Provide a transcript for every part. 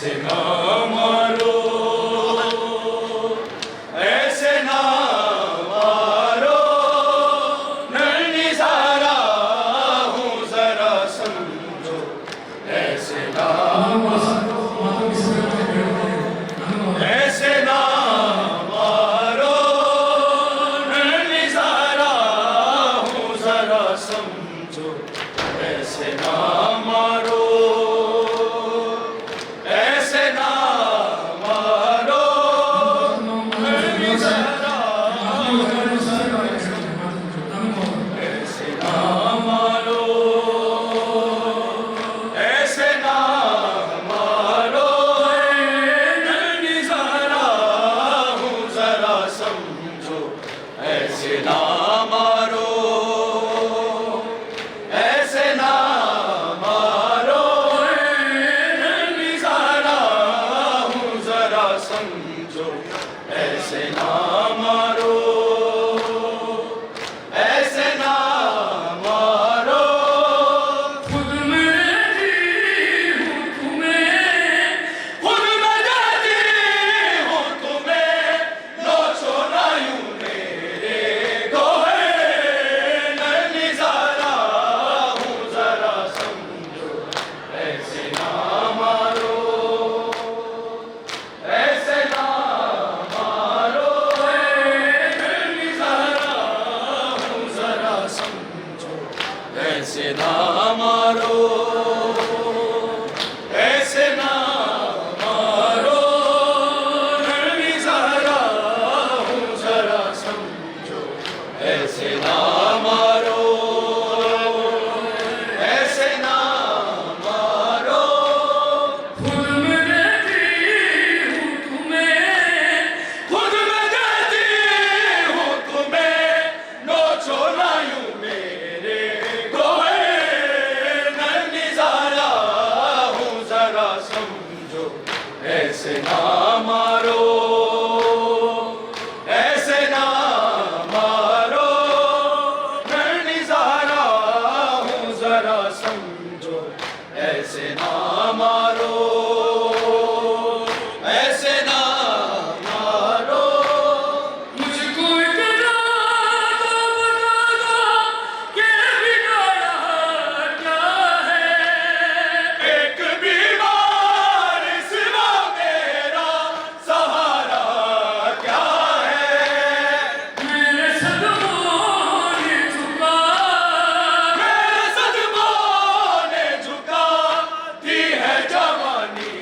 ऐसे ना मारो, ऐसे ना मारो, नैनीज़ारा हूँ जरा समझो, ऐसे ना मारो, ऐसे ना मारो, नैनीज़ारा हूँ जरा समझो, ऐसे ना मारो, ऐसे ना मारो, नैनीज़ारा ऐसे ना मारो, ऐसे ना मारो, नैनीज़ारा हूँ जरा समझो, ऐसे ना मारो, ऐसे ना मारो, नैनीज़ारा हूँ जरा समझो, ऐसे ना मारो, ऐसे ना मारो, खुद में जी हूँ तुम्हें, खुद में जाती हूँ तुम्हें, नोचो ना यूं मेरे गोहे, नैनीज़ारा हूँ जरा समझो, ऐसे ना मारो, ऐसे ना मारो, नैनीज़ारा हूँ जरा समझो, ऐसे ना मारो, ऐसे ना मारो, नैनीज़ारा हूँ जरा समझो, ऐसे ना मारो, ऐसे ना मारो, खुद में देती हूँ तुम्हें, खुद में देती हूँ तुम्हें, नोचो ना यूं मेरे गोहे, नैनीज़ारा हूँ जरा समझो, ऐसे ना मारो, ऐसे ना मारो, नैनीज़ारा हूँ जरा समझो, ऐसे ना मारो, ऐसे ना मारो, मुझको इतना तो बता दो कि बिगाड़ा क्या है, एक बीमार सिवा मेरा सहारा क्या है, मेरे सदमों ने झुका, मेरे सदमों ने झुका दी है जवानी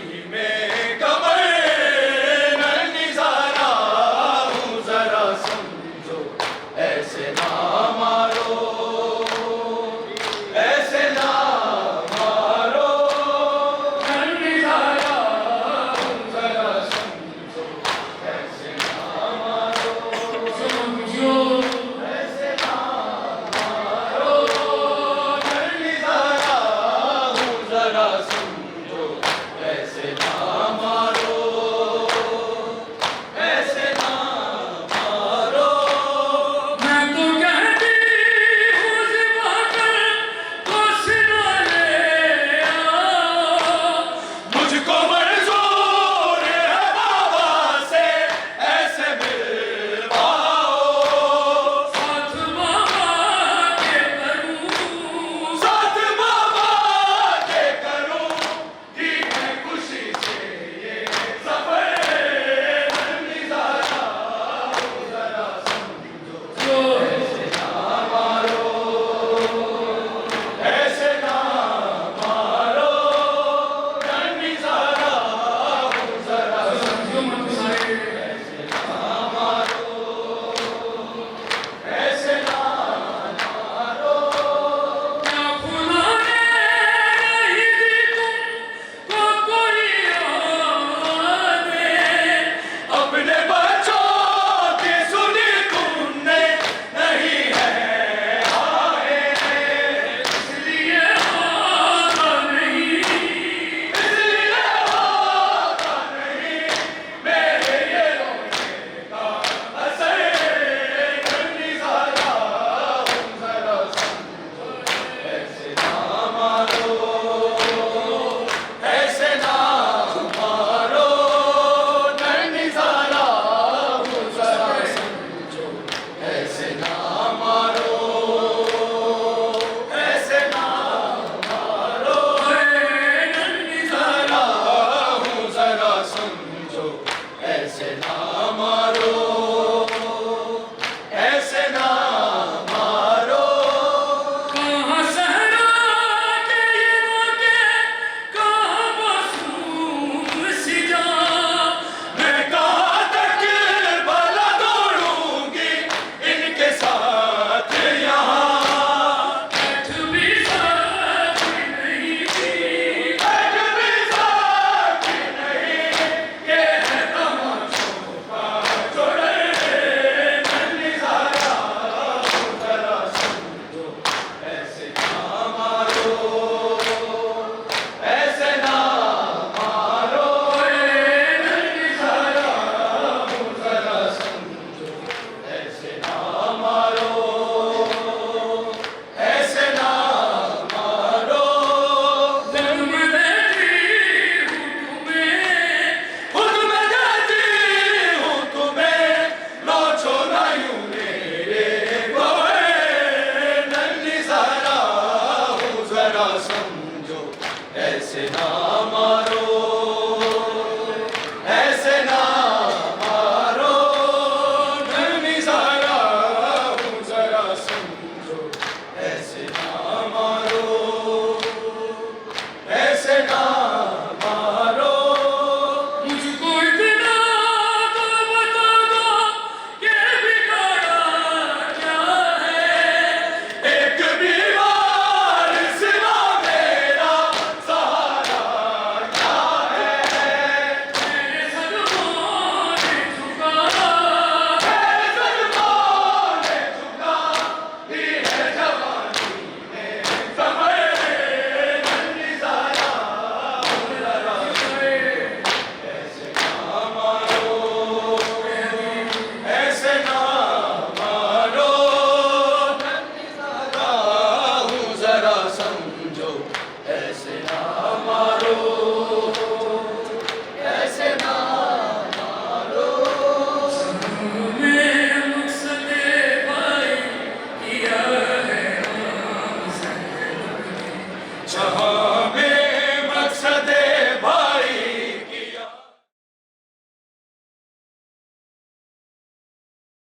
ऐसे नाम